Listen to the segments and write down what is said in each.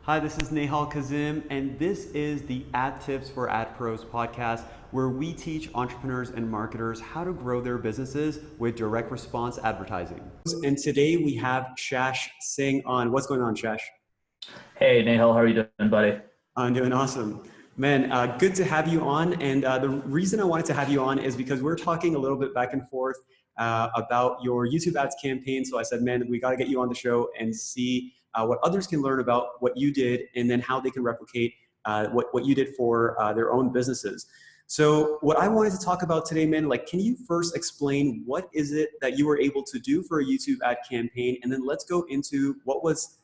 Hi, this is Nehal Kazim, and this is the Ad Tips for Ad Pros podcast, where we teach entrepreneurs and marketers how to grow their businesses with direct response advertising. And today we have Shash Singh on. What's going on, Shash? Hey, Nehal, how are you doing, buddy? I'm doing awesome. Man, good to have you on. And the reason I wanted to have you on is because we're talking a little bit back and forth about your YouTube ads campaign. So I said, man, we got to get you on the show and see what others can learn about what you did and then how they can replicate what you did for their own businesses. So what I wanted to talk about today, man, like, can you first explain what is it that you were able to do for a YouTube ad campaign? And then let's go into what was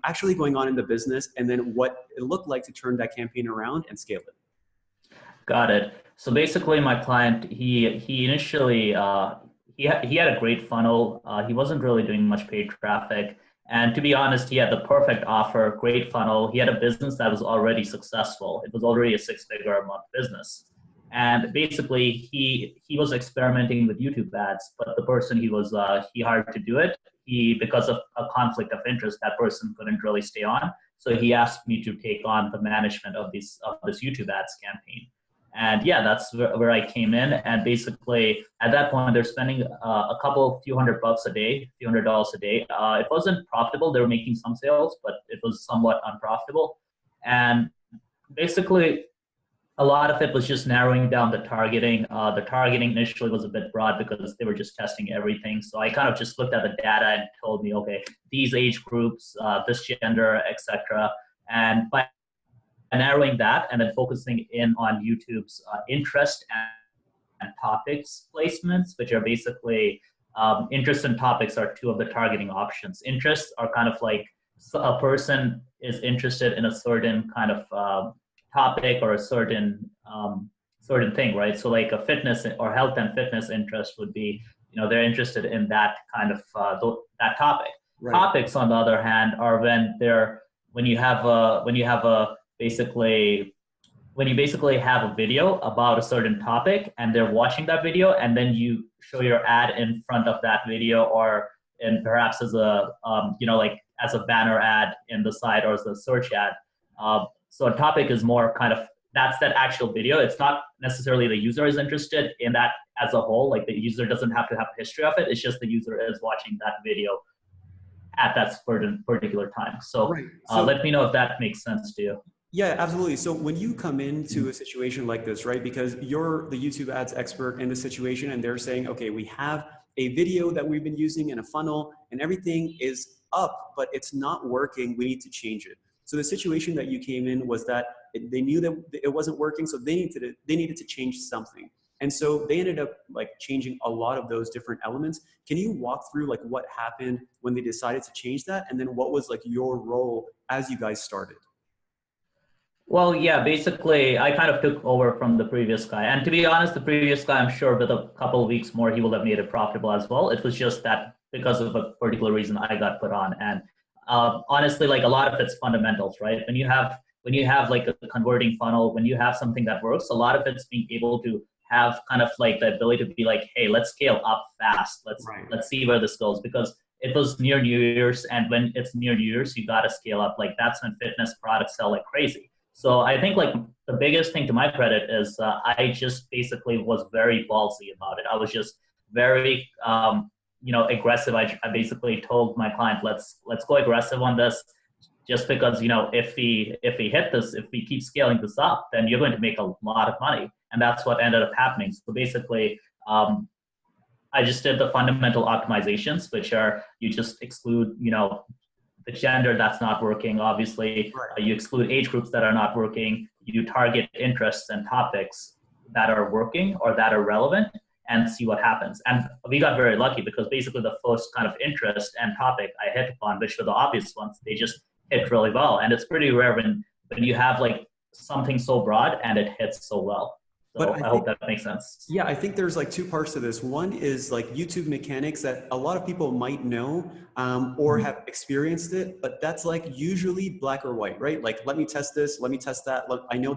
actually going on in the business and then what it looked like to turn that campaign around and scale it. Got it. So basically, my client, he initially, he had a great funnel. He wasn't really doing much paid traffic. And to be honest, he had the perfect offer, great funnel. He had a business that was already successful. It was already a six-figure a month business. And basically, he was experimenting with YouTube ads, but the person he hired to do it, because of a conflict of interest, that person couldn't really stay on. So he asked me to take on the management of this YouTube ads campaign. And yeah, that's where I came in. And basically, at that point, they're spending few $100 a day, few $100 a day. It wasn't profitable. They were making some sales, but it was somewhat unprofitable. And basically, a lot of it was just narrowing down the targeting. The targeting initially was a bit broad because they were just testing everything. So I kind of just looked at the data and told me, okay, these age groups, this gender, etc. And by narrowing that and then focusing in on YouTube's interest and topics placements, which are basically interest and topics are two of the targeting options. Interests are kind of like a person is interested in a certain kind of topic or a certain thing, right? So like a fitness or health and fitness interest would be, they're interested in that kind of that topic. Right. Topics, on the other hand, are when you basically have a video about a certain topic and they're watching that video, and then you show your ad in front of that video, or in perhaps as a as a banner ad in the site or as a search ad. So a topic is more kind of, that's that actual video. It's not necessarily the user is interested in that as a whole. Like, the user doesn't have to have a history of it. It's just the user is watching that video at that particular time. So, right. Let me know if that makes sense to you. Yeah, absolutely. So when you come into a situation like this, right, because you're the YouTube ads expert in the situation and they're saying, okay, we have a video that we've been using in a funnel and everything is up, but it's not working. We need to change it. So the situation that you came in was that they knew that it wasn't working, so they needed to change something. And so they ended up like changing a lot of those different elements. Can you walk through like what happened when they decided to change that? And then what was like your role as you guys started? Well, yeah, basically I kind of took over from the previous guy. And to be honest, the previous guy, I'm sure with a couple of weeks more, he will have made it profitable as well. It was just that because of a particular reason I got put on. And honestly, like, a lot of it's fundamentals, right? When you have like a converting funnel, when you have something that works, a lot of it's being able to have kind of like the ability to be like, hey, let's scale up fast. Let's see where this goes, because it was near New Year's, and when it's near New Year's, you got to scale up. Like, that's when fitness products sell like crazy. So I think like the biggest thing to my credit is I just basically was very ballsy about it. I was just very aggressive. I basically told my client, let's go aggressive on this, just because, if we hit this, if we keep scaling this up, then you're going to make a lot of money. And that's what ended up happening. So basically, I just did the fundamental optimizations, which are, you just exclude, the gender that's not working, obviously. Right. You exclude age groups that are not working. You target interests and topics that are working or that are relevant, and see what happens. And we got very lucky, because basically the first kind of interest and topic I hit upon, which were the obvious ones, they just hit really well. And it's pretty rare when you have like something so broad and it hits so well. So I hope that makes sense. Yeah, I think there's like two parts to this. One is like YouTube mechanics that a lot of people might know or have experienced it, but that's like usually black or white, right? Like, let me test this, let me test that. Look, I know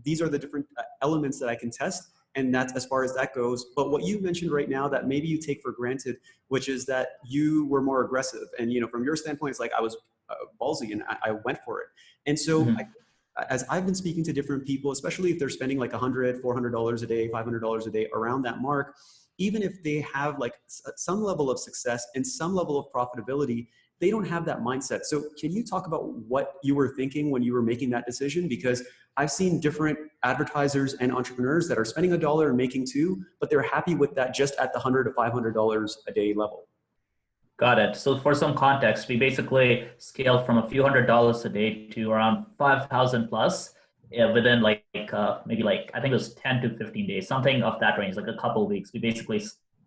these are the different elements that I can test, and that's as far as that goes. But what you mentioned right now that maybe you take for granted, which is that you were more aggressive. And, from your standpoint, it's like, I was ballsy, and I went for it. And so as I've been speaking to different people, especially if they're spending like $100, $400 a day, $500 a day, around that mark, even if they have like some level of success and some level of profitability, they don't have that mindset. So can you talk about what you were thinking when you were making that decision? Because I've seen different advertisers and entrepreneurs that are spending $1 and making $2, but they're happy with that just at the $100 to $500 a day level. Got it. So for some context, we basically scaled from a few $100s a day to around 5,000 plus within maybe like, I think it was 10 to 15 days, something of that range, like a couple of weeks. We basically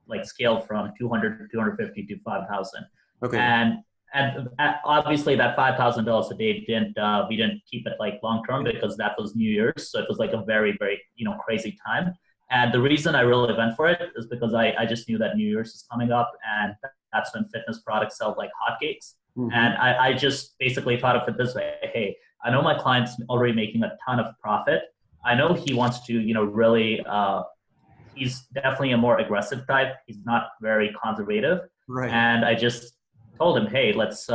like scaled from 200 to 250 to 5,000. Okay. And obviously that $5,000 a day we didn't keep it like long term because that was New Year's. So it was like a very, very, crazy time. And the reason I really went for it is because I just knew that New Year's is coming up, and that's when fitness products sell like hotcakes. And I just basically thought of it this way: hey, I know my client's already making a ton of profit. I know he wants to, really, he's definitely a more aggressive type. He's not very conservative. Right. And I just told him, hey, let's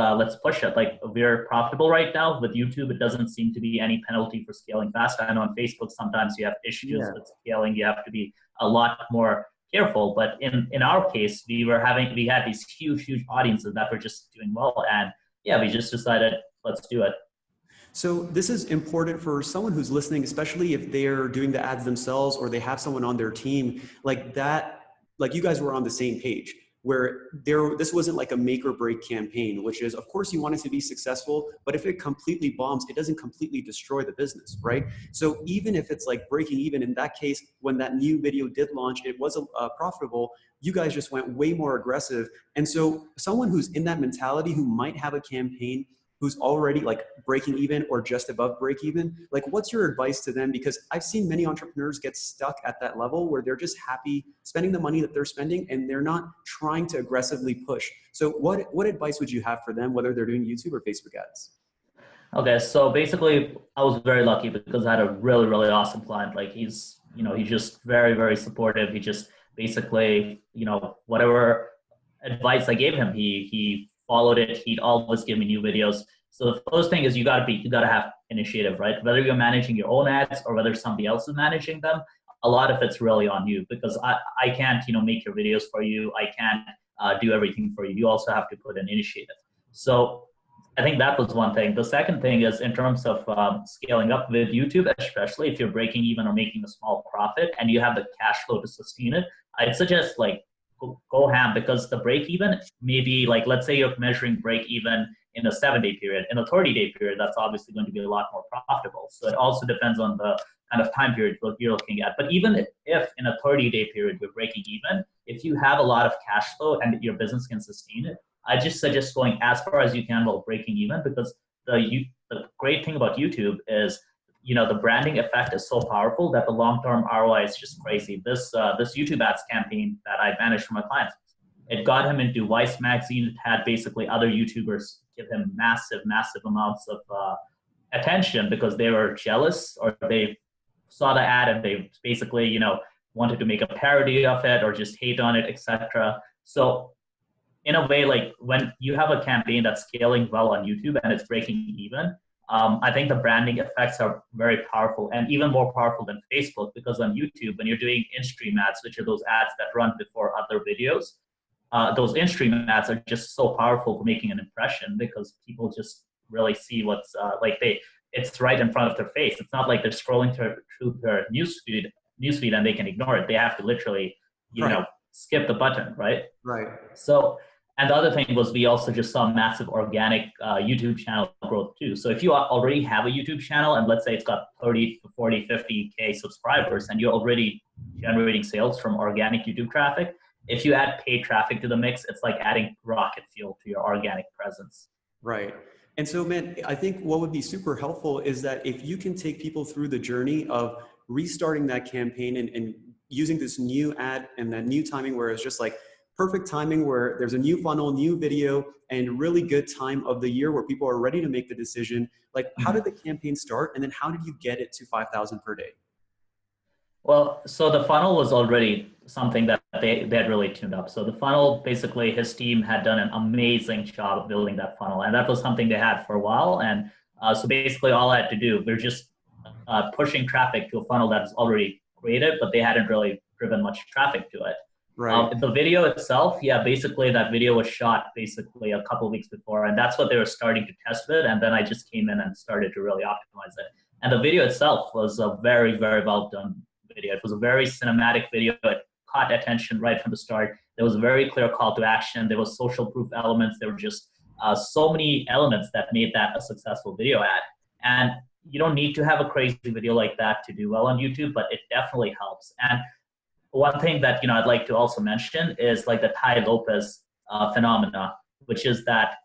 push it. Like, we're profitable right now with YouTube. It doesn't seem to be any penalty for scaling fast. I know on Facebook, sometimes you have issues with scaling. You have to be a lot more careful. But in our case, we had these huge audiences that were just doing well. And yeah, we just decided, let's do it. So this is important for someone who's listening, especially if they're doing the ads themselves or they have someone on their team like that. Like, you guys were on the same page, where this wasn't like a make or break campaign, which is, of course, you want it to be successful, but if it completely bombs, it doesn't completely destroy the business, right? So even if it's like breaking even, in that case, when that new video did launch, it was profitable, you guys just went way more aggressive. And so someone who's in that mentality, who might have a campaign who's already like breaking even or just above break even, like, what's your advice to them? Because I've seen many entrepreneurs get stuck at that level where they're just happy spending the money that they're spending and they're not trying to aggressively push. So what advice would you have for them, whether they're doing YouTube or Facebook ads? Okay, so basically I was very lucky because I had a really, really awesome client. Like, he's just very, very supportive. He just basically, whatever advice I gave him, he followed it. He'd always give me new videos. So the first thing is you gotta have initiative, right? Whether you're managing your own ads or whether somebody else is managing them, a lot of it's really on you, because I can't, make your videos for you. I can't do everything for you. You also have to put an initiative. So I think that was one thing. The second thing is, in terms of scaling up with YouTube, especially if you're breaking even or making a small profit and you have the cash flow to sustain it, I'd suggest like go ham, because the break even, maybe like, let's say you're measuring break even in a 7-day period. In a 30-day period, that's obviously going to be a lot more profitable. So it also depends on the kind of time period you're looking at. But even if in a 30-day period you're breaking even, if you have a lot of cash flow and your business can sustain it, I just suggest going as far as you can while breaking even, because the great thing about YouTube is, the branding effect is so powerful that the long-term ROI is just crazy. This YouTube ads campaign that I managed for my clients, it got him into Vice magazine. It had basically other YouTubers give him massive amounts of attention because they were jealous, or they saw the ad and they basically, wanted to make a parody of it or just hate on it, etc. So in a way, like, when you have a campaign that's scaling well on YouTube and it's breaking even, I think the branding effects are very powerful, and even more powerful than Facebook, because on YouTube, when you're doing in-stream ads, which are those ads that run before other videos, those in-stream ads are just so powerful for making an impression, because people just really see what's it's right in front of their face. It's not like they're scrolling through their newsfeed and they can ignore it. They have to literally, skip the button, right? Right. So, and the other thing was, we also just saw massive organic YouTube channel growth too. So if you already have a YouTube channel, and let's say it's got 30 to 40, 50K subscribers, and you're already generating sales from organic YouTube traffic, if you add paid traffic to the mix, it's like adding rocket fuel to your organic presence. Right. And so, man, I think what would be super helpful is that if you can take people through the journey of restarting that campaign and using this new ad and that new timing, where it's just like perfect timing, where there's a new funnel, new video, and really good time of the year where people are ready to make the decision. Like, how did the campaign start? And then how did you get it to 5,000 per day? Well, so the funnel was already something that they had really tuned up. So the funnel, basically his team had done an amazing job of building that funnel. And that was something they had for a while. And so basically all I had to do, we're just pushing traffic to a funnel that's already created, but they hadn't really driven much traffic to it. Right. The video itself, yeah, basically that video was shot basically a couple of weeks before, and that's what they were starting to test with. And then I just came in and started to really optimize it. And the video itself was a very, very well done video. It was a very cinematic video. It caught attention right from the start. There was a very clear call to action. There was social proof elements. There were just so many elements that made that a successful video ad. And you don't need to have a crazy video like that to do well on YouTube, but it definitely helps. And one thing that I'd like to also mention is like the Tai Lopez phenomena, which is that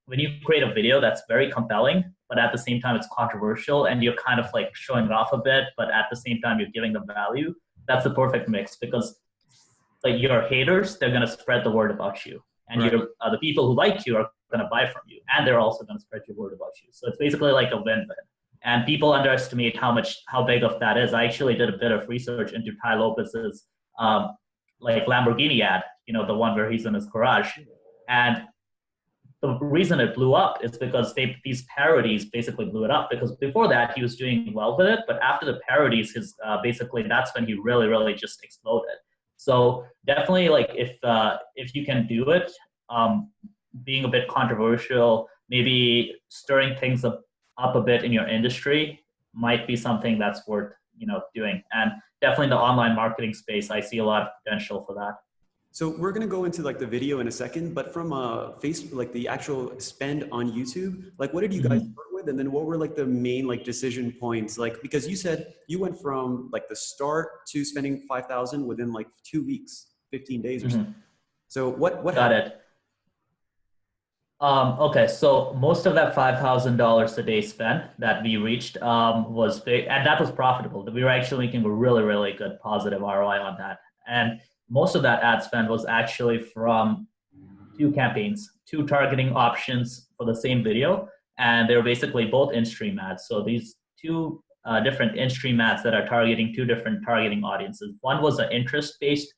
when you create a video that's very compelling, but at the same time it's controversial, and you're kind of like showing off a bit, but at the same time you're giving them value. That's the perfect mix, because like your haters, they're gonna spread the word about you, and right. the people who like you are gonna buy from you, and they're also gonna spread your word about you. So it's basically like a win-win. And people underestimate how big of that is. I actually did a bit of research into Tai Lopez's like Lamborghini ad, the one where he's in his garage. And the reason it blew up is because these parodies basically blew it up. Because before that, he was doing well with it, but after the parodies, basically that's when he really, really just exploded. So definitely, like if you can do it, being a bit controversial, maybe stirring things up a bit in your industry might be something that's worth doing. And definitely the online marketing space, I see a lot of potential for that. So we're going to go into like the video in a second, but from Facebook, like the actual spend on YouTube, like what did you guys start with? And then what were like the main like decision points? Like, because you said you went from like the start to spending 5,000 within like 2 weeks, 15 days or something. So what Got happened? it. Okay, so most of that $5,000 a day spent that we reached was big, and that was profitable. We were actually making a really, really good positive ROI on that. And most of that ad spend was actually from 2 campaigns, 2 targeting options for the same video. And they were basically both in-stream ads. So these 2 different in-stream ads that are targeting 2 different targeting audiences. One was an interest-based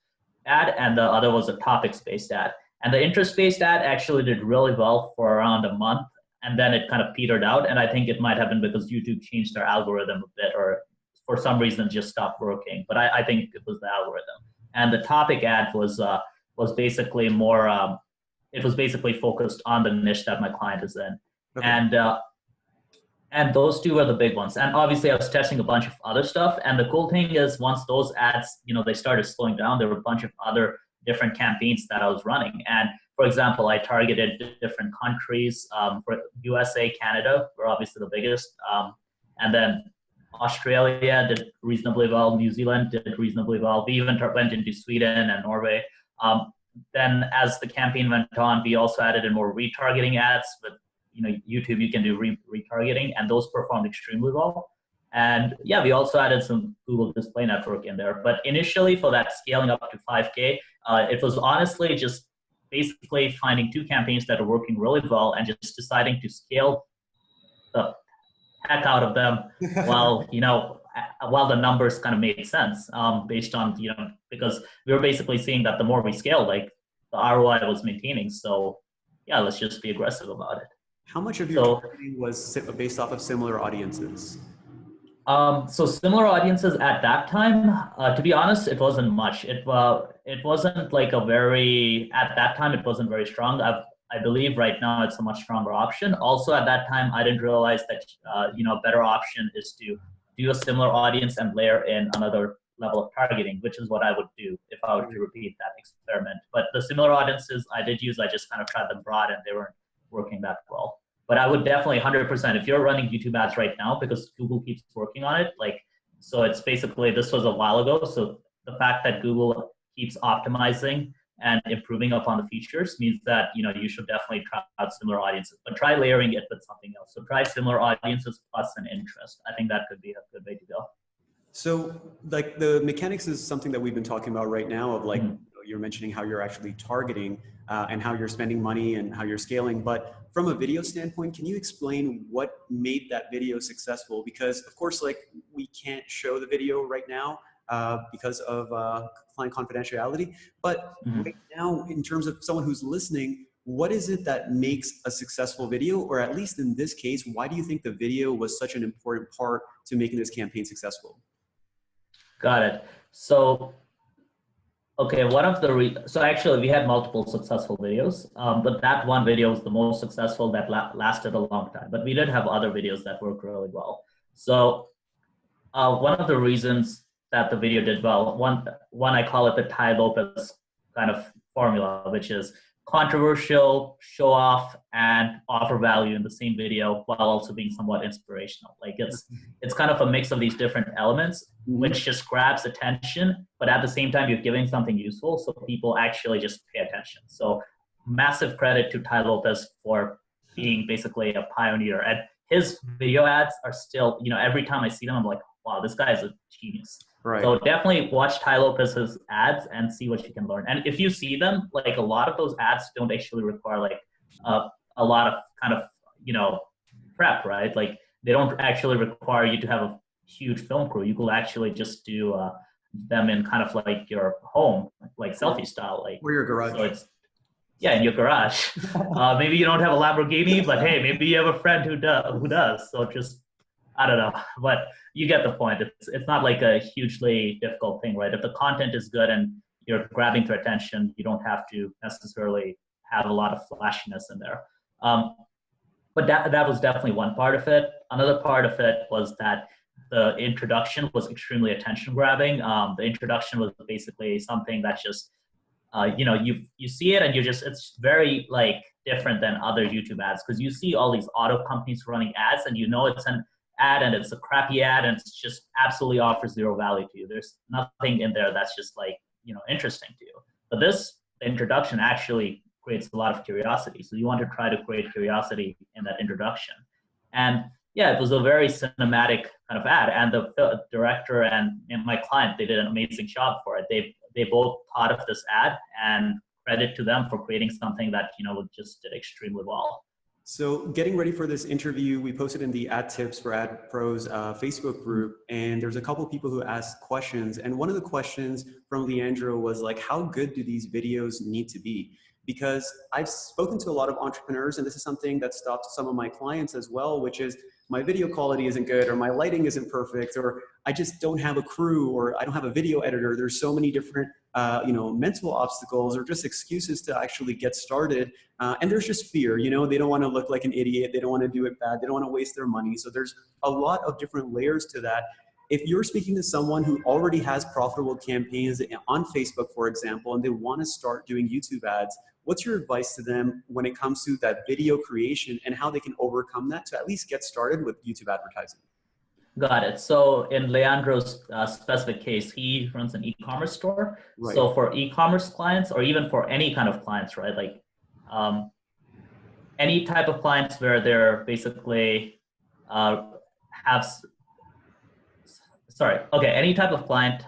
ad, and the other was a topics-based ad. And the interest-based ad actually did really well for around a month, and then it kind of petered out. And I think it might have been because YouTube changed their algorithm a bit, or for some reason just stopped working. But I think it was the algorithm. And the topic ad was basically more. It was basically focused on the niche that my client is in, okay. And those 2 were the big ones. And obviously, I was testing a bunch of other stuff. And the cool thing is, once those ads, they started slowing down, there were a bunch of other different campaigns that I was running. And for example, I targeted different countries. For USA, Canada were obviously the biggest. And then Australia did reasonably well. New Zealand did reasonably well. We even went into Sweden and Norway. Then as the campaign went on, we also added in more retargeting ads. With YouTube, you can do retargeting, and those performed extremely well. And yeah, we also added some Google Display Network in there. But initially, for that scaling up to 5K, it was honestly just basically finding 2 campaigns that are working really well and just deciding to scale the heck out of them while the numbers kind of made sense, based on because we were basically seeing that the more we scaled, like the ROI was maintaining. So yeah, let's just be aggressive about it. How much of your targeting was based off of similar audiences? So similar audiences at that time, to be honest, it wasn't much. It wasn't like at that time, it wasn't very strong. I believe right now it's a much stronger option. Also at that time, I didn't realize that, a better option is to do a similar audience and layer in another level of targeting, which is what I would do if I were to repeat that experiment. But the similar audiences I did use, I just kind of tried them broad and they weren't working that well. But I would definitely 100%, if you're running YouTube ads right now, because Google keeps working on it, so it's basically, this was a while ago. So the fact that Google keeps optimizing and improving upon the features means that, you should definitely try out similar audiences, but try layering it with something else. So try similar audiences plus an interest. I think that could be a good way to go. So like the mechanics is something that we've been talking about right now of like, you're mentioning how you're actually targeting and how you're spending money and how you're scaling. But from a video standpoint, can you explain what made that video successful? Because of course, like we can't show the video right now, because of client confidentiality. But right now, in terms of someone who's listening, what is it that makes a successful video? Or at least in this case, why do you think the video was such an important part to making this campaign successful? Got it. So, okay, so actually we had multiple successful videos, but that one video was the most successful that lasted a long time. But we did have other videos that worked really well. So one of the reasons that the video did well, one I call it the Tai Lopez kind of formula, which is controversial, show off, and offer value in the same video while also being somewhat inspirational. Like it's kind of a mix of these different elements, which just grabs attention, but at the same time you're giving something useful, so people actually just pay attention. So massive credit to Tai Lopez for being basically a pioneer. And his video ads are still, every time I see them, I'm like, wow, this guy is a genius. Right. So definitely watch Tai Lopez's ads and see what you can learn. And if you see them, like a lot of those ads don't actually require like a lot of kind of, prep, right? Like they don't actually require you to have a huge film crew. You could actually just do them in kind of like your home, like selfie style. Like, or your garage. So it's, in your garage. Maybe you don't have a Lamborghini, but hey, maybe you have a friend who does. So just, I don't know, but you get the point. It's not like a hugely difficult thing, right? If the content is good and you're grabbing their attention, you don't have to necessarily have a lot of flashiness in there. But that was definitely one part of it. Another part of it was that the introduction was extremely attention grabbing. The introduction was basically something that's just, you see it and it's very like different than other YouTube ads, because you see all these auto companies running ads and it's an ad and it's a crappy ad and it's just absolutely offers zero value to you. There's nothing in there that's just like, interesting to you. But this introduction actually creates a lot of curiosity. So you want to try to create curiosity in that introduction. And it was a very cinematic kind of ad, and the director and my client, they did an amazing job for it. They both thought of this ad, and credit to them for creating something that, just did extremely well. So getting ready for this interview, we posted in the Ad Tips for Ad Pros Facebook group, and there's a couple of people who asked questions. And one of the questions from Leandro was like, how good do these videos need to be? Because I've spoken to a lot of entrepreneurs, and this is something that stopped some of my clients as well, which is my video quality isn't good, or my lighting isn't perfect, or I just don't have a crew, or I don't have a video editor. There's so many different mental obstacles or just excuses to actually get started. And there's just fear, they don't want to look like an idiot. They don't want to do it bad. They don't want to waste their money. So there's a lot of different layers to that. If you're speaking to someone who already has profitable campaigns on Facebook, for example, and they want to start doing YouTube ads, what's your advice to them when it comes to that video creation and how they can overcome that to at least get started with YouTube advertising? Got it. So in Leandro's specific case, he runs an e-commerce store. Right. So for e-commerce clients, or even for any kind of clients, right? Like any type of clients where they're basically any type of client,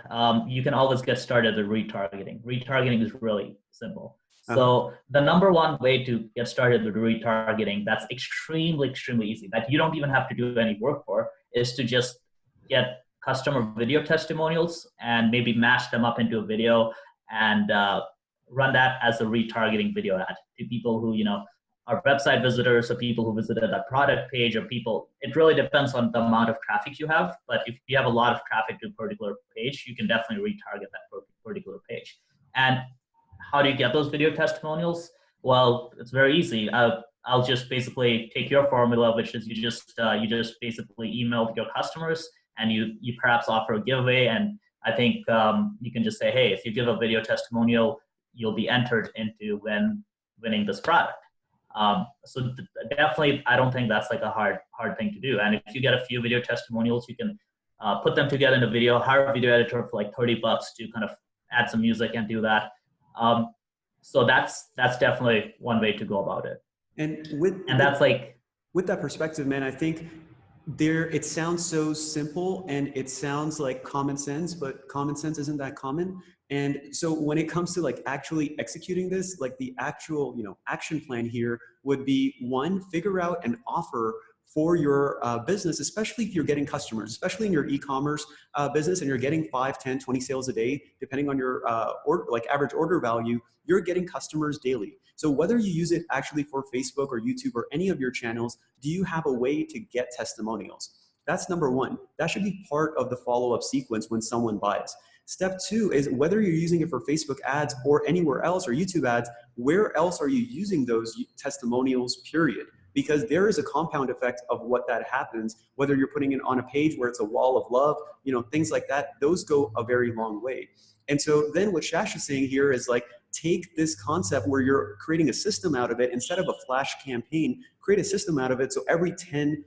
you can always get started with retargeting. Retargeting is really simple. So the number one way to get started with retargeting that's extremely, extremely easy, that you don't even have to do any work for, is to just get customer video testimonials and maybe mash them up into a video and run that as a retargeting video ad to people who, are website visitors, or people who visited that product page, or people. It really depends on the amount of traffic you have. But if you have a lot of traffic to a particular page, you can definitely retarget that particular page. And how do you get those video testimonials? Well, it's very easy. I'll just basically take your formula, which is you just basically email your customers, and you perhaps offer a giveaway. And I think you can just say, hey, if you give a video testimonial, you'll be entered into winning this product. So definitely, I don't think that's like a hard thing to do. And if you get a few video testimonials, you can put them together in a video, hire a video editor for like $30 to kind of add some music and do that. So that's definitely one way to go about it. With that perspective, man, I think it sounds so simple and it sounds like common sense, but common sense isn't that common. And so when it comes to like actually executing this, like the actual, action plan here would be, one, figure out an offer for your business, especially if you're getting customers, especially in your e-commerce business and you're getting 5, 10, 20 sales a day, depending on your average order value, you're getting customers daily. So whether you use it actually for Facebook or YouTube or any of your channels, do you have a way to get testimonials? That's number one. That should be part of the follow-up sequence when someone buys. Step two is whether you're using it for Facebook ads or anywhere else or YouTube ads, where else are you using those testimonials, period? Because there is a compound effect of what that happens, whether you're putting it on a page where it's a wall of love, things like that, those go a very long way. And so then what Shash is saying here is like, take this concept where you're creating a system out of it. Instead of a flash campaign, create a system out of it. So every 10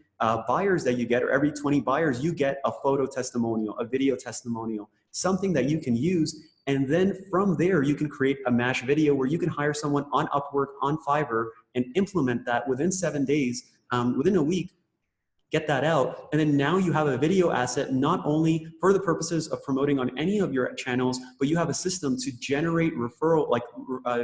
buyers that you get, or every 20 buyers, you get a photo testimonial, a video testimonial, something that you can use. And then from there, you can create a MASH video where you can hire someone on Upwork, on Fiverr, and implement that within 7 days, within a week, get that out. And then now you have a video asset, not only for the purposes of promoting on any of your channels, but you have a system to generate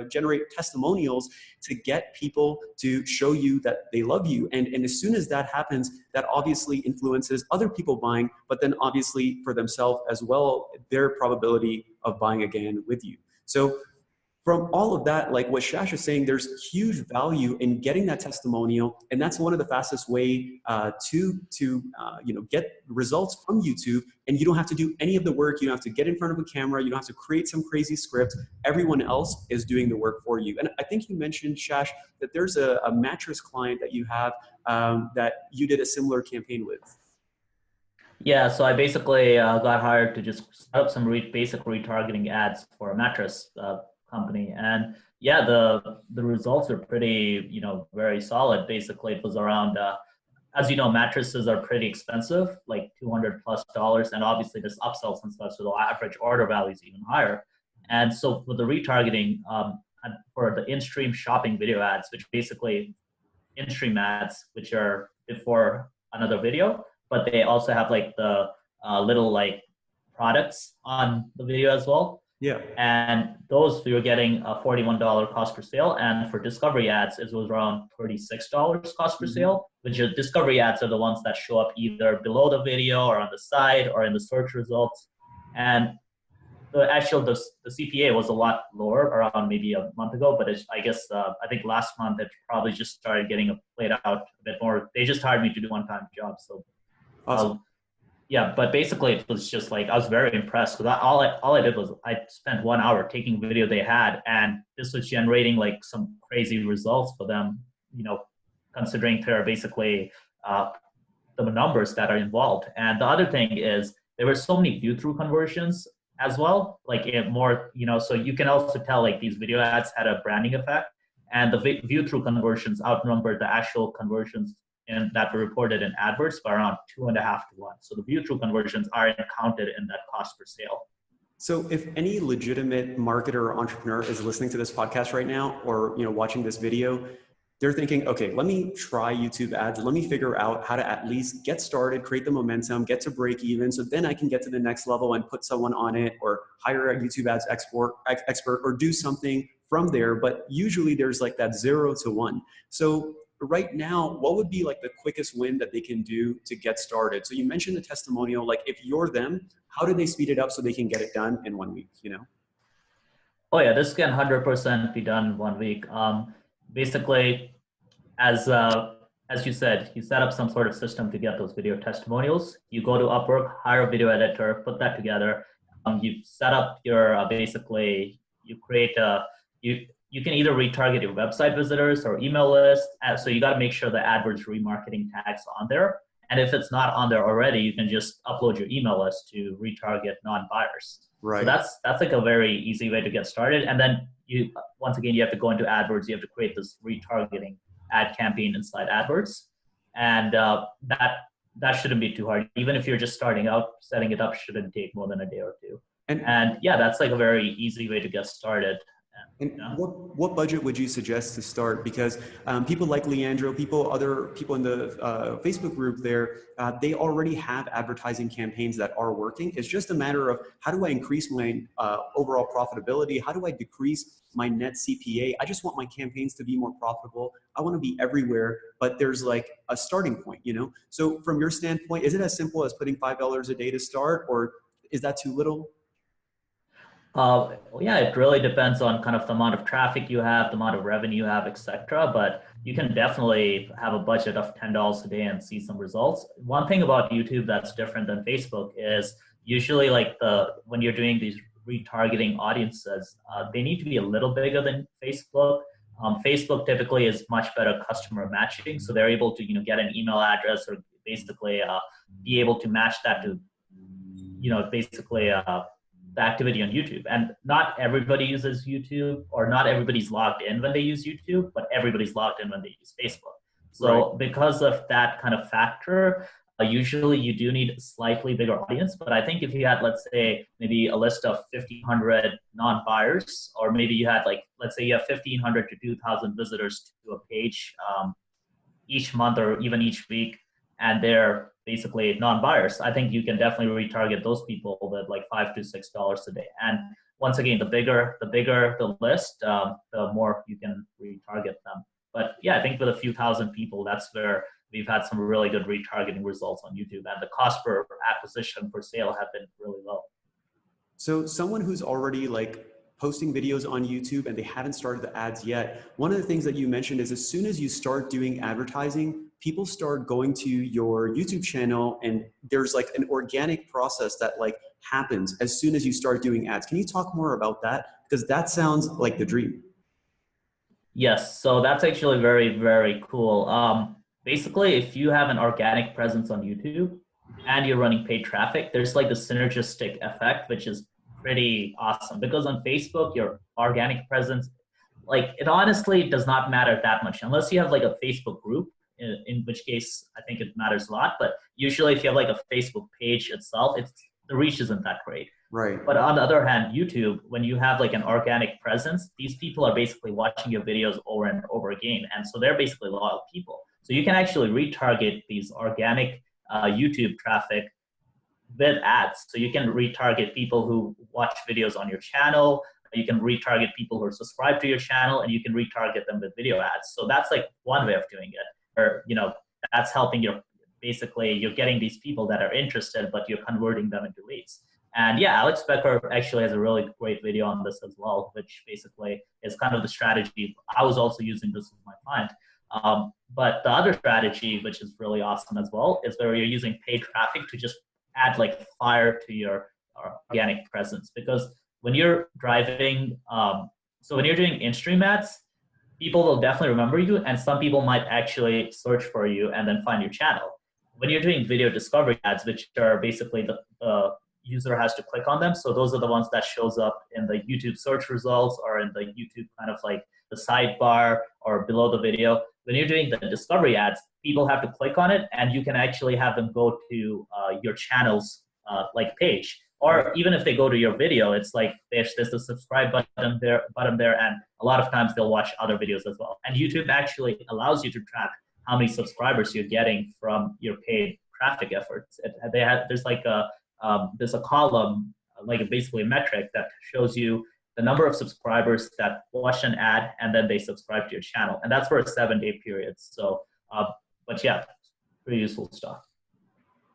generate testimonials to get people to show you that they love you. And as soon as that happens, that obviously influences other people buying, but then obviously for themselves as well, their probability of buying again with you. So from all of that, like what Shash is saying, there's huge value in getting that testimonial, and that's one of the fastest way to get results from YouTube. And you don't have to do any of the work. You don't have to get in front of a camera. You don't have to create some crazy script. Everyone else is doing the work for you. And I think you mentioned, Shash, that there's a mattress client that you have that you did a similar campaign with. Yeah, so I basically got hired to just set up some basic retargeting ads for a mattress company, and yeah, the results are pretty, very solid. Basically, it was around, as you know, mattresses are pretty expensive, like $200+, and obviously there's upsells and stuff, so the average order value is even higher. And so for the retargeting, for the in-stream shopping video ads, which basically in-stream ads, which are before another video, but they also have like the little like products on the video as well. Yeah. And those we were getting a $41 cost per sale, and for discovery ads it was around $36 cost per sale, which are discovery ads are the ones that show up either below the video or on the side or in the search results. And the CPA was a lot lower around maybe a month ago, but I guess I think last month it probably just started getting played out a bit more. They just hired me to do one-time jobs, so awesome. yeah, but basically it was just like, I was very impressed because all I did was I spent 1 hour taking video they had, and this was generating like some crazy results for them, considering they're basically the numbers that are involved. And the other thing is there were so many view-through conversions as well, like so you can also tell like these video ads had a branding effect, and the view-through conversions outnumbered the actual conversions and that were reported in AdWords by around 2.5 to 1. So the view-through conversions aren't counted in that cost per sale. So if any legitimate marketer or entrepreneur is listening to this podcast right now, or watching this video, they're thinking, okay, let me try YouTube ads. Let me figure out how to at least get started, create the momentum, get to break even, so then I can get to the next level and put someone on it, or hire a YouTube ads expert, or do something from there. But usually there's like that 0 to 1. So right now, what would be like the quickest win that they can do to get started? So you mentioned the testimonial, like if you're them, how do they speed it up so they can get it done in 1 week, Oh yeah, this can 100% be done in 1 week. Basically, as you said, you set up some sort of system to get those video testimonials. You go to Upwork, hire a video editor, put that together. You set up your, you create you can either retarget your website visitors or email list. So you got to make sure the AdWords remarketing tag's on there. And if it's not on there already, you can just upload your email list to retarget non-buyers. Right. So that's like a very easy way to get started. And then once again, you have to go into AdWords. You have to create this retargeting ad campaign inside AdWords. And that shouldn't be too hard. Even if you're just starting out, setting it up shouldn't take more than a day or two. And yeah, that's like a very easy way to get started. And You know? what budget would you suggest to start? Because people like Leandro, other people in the Facebook group there, they already have advertising campaigns that are working. It's just a matter of how do I increase my overall profitability? How do I decrease my net CPA? I just want my campaigns to be more profitable. I want to be everywhere, but there's like a starting point, you know? So from your standpoint, is it as simple as putting $5 a day to start, or is that too little? Yeah, it really depends on kind of the amount of traffic you have, the amount of revenue you have, etc. But you can definitely have a budget of $10 a day and see some results. One thing about YouTube that's different than Facebook is usually like when you're doing these retargeting audiences, they need to be a little bigger than Facebook. Facebook typically is much better customer matching, so they're able to get an email address or basically be able to match that to basically the activity on YouTube. And not everybody uses YouTube, or not everybody's logged in when they use YouTube, but everybody's logged in when they use Facebook. So Right. because of that kind of factor, usually you do need a slightly bigger audience. But I think if you had, let's say, maybe a list of 1,500 non-buyers, or maybe you had like, let's say you have 1,500 to 2,000 visitors to a page each month or even each week, and they're basically non-buyers, I think you can definitely retarget those people with like $5 to $6 a day. And once again, the bigger the list, the more you can retarget them. But yeah, I think with a few thousand people, that's where we've had some really good retargeting results on YouTube, and the cost per acquisition per sale have been really low. So someone who's already like posting videos on YouTube and they haven't started the ads yet, one of the things that you mentioned is as soon as you start doing advertising, people start going to your YouTube channel, and there's like an organic process that like happens as soon as you start doing ads. Can you talk more about that? Because that sounds like the dream. Yes, so that's actually very, very cool. Basically, if you have an organic presence on YouTube and you're running paid traffic, there's like the synergistic effect, which is pretty awesome. Because on Facebook, your organic presence, like it honestly does not matter that much unless you have like a Facebook group, in which case I think it matters a lot. But usually if you have like a Facebook page itself, the reach isn't that great. Right. But on the other hand, YouTube, when you have like an organic presence, these people are basically watching your videos over and over again. And so they're basically loyal people. So you can actually retarget these organic YouTube traffic with ads. So you can retarget people who watch videos on your channel. You can retarget people who are subscribed to your channel, and you can retarget them with video ads. So that's like one way of doing it. Or, that's helping basically you're getting these people that are interested, but you're converting them into leads. And yeah, Alex Becker actually has a really great video on this as well, which basically is kind of the strategy. I was also using this with my client. But the other strategy, which is really awesome as well, is where you're using paid traffic to just add like fire to your organic presence. Because when you're driving, so when you're doing in-stream ads, people will definitely remember you, and some people might actually search for you and then find your channel. When you're doing video discovery ads, which are basically the user has to click on them. So those are the ones that shows up in the YouTube search results, or in the YouTube kind of like the sidebar or below the video. When you're doing the discovery ads, people have to click on it, and you can actually have them go to your channel's like page. Or even if they go to your video, it's like there's a subscribe button there, and a lot of times they'll watch other videos as well. And YouTube actually allows you to track how many subscribers you're getting from your paid traffic efforts. There's a column, like basically a metric that shows you the number of subscribers that watch an ad and then they subscribe to your channel. And that's for a 7-day period. So, but yeah, pretty useful stuff.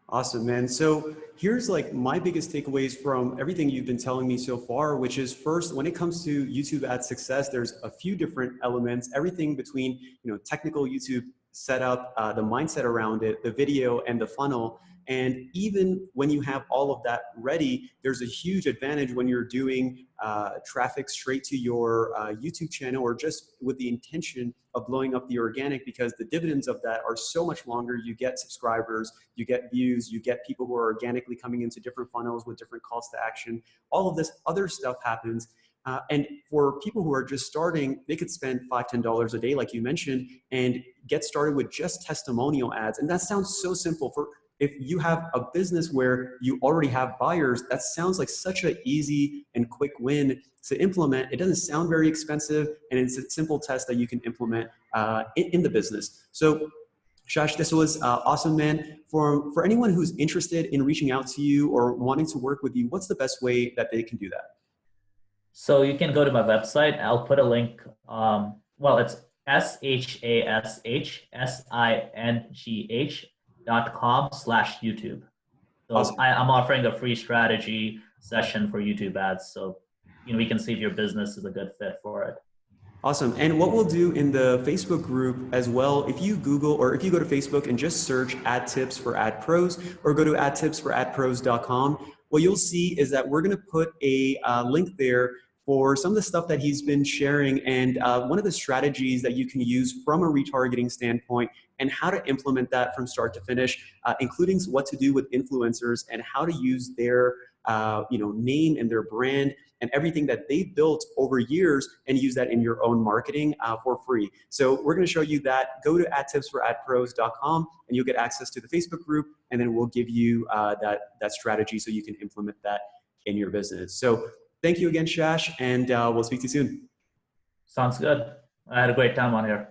Awesome, man. So here's like my biggest takeaways from everything you've been telling me so far, which is first, when it comes to YouTube ad success, there's a few different elements, everything between, technical YouTube setup, the mindset around it, the video, and the funnel. And even when you have all of that ready, there's a huge advantage when you're doing traffic straight to your YouTube channel, or just with the intention of blowing up the organic, because the dividends of that are so much longer. You get subscribers, you get views, you get people who are organically coming into different funnels with different calls to action. All of this other stuff happens. And for people who are just starting, they could spend $5, $10 a day, like you mentioned, and get started with just testimonial ads. And that sounds so simple. if you have a business where you already have buyers, that sounds like such an easy and quick win to implement. It doesn't sound very expensive, and it's a simple test that you can implement in the business. So Shash, this was awesome, man. For anyone who's interested in reaching out to you or wanting to work with you, what's the best way that they can do that? So you can go to my website. I'll put a link. Well, it's shashsingh.com/YouTube. So Awesome. I'm offering a free strategy session for YouTube ads. So, we can see if your business is a good fit for it. Awesome. And what we'll do in the Facebook group as well, if you Google or if you go to Facebook and just search ad tips for ad pros or go to adtipsforadpros.com, what you'll see is that we're going to put a link there for some of the stuff that he's been sharing and one of the strategies that you can use from a retargeting standpoint and how to implement that from start to finish, including what to do with influencers and how to use their name and their brand and everything that they've built over years and use that in your own marketing for free. So we're going to show you that. Go to adtipsforadpros.com and you'll get access to the Facebook group, and then we'll give you that strategy so you can implement that in your business. So thank you again, Shash, and we'll speak to you soon. Sounds good. I had a great time on here.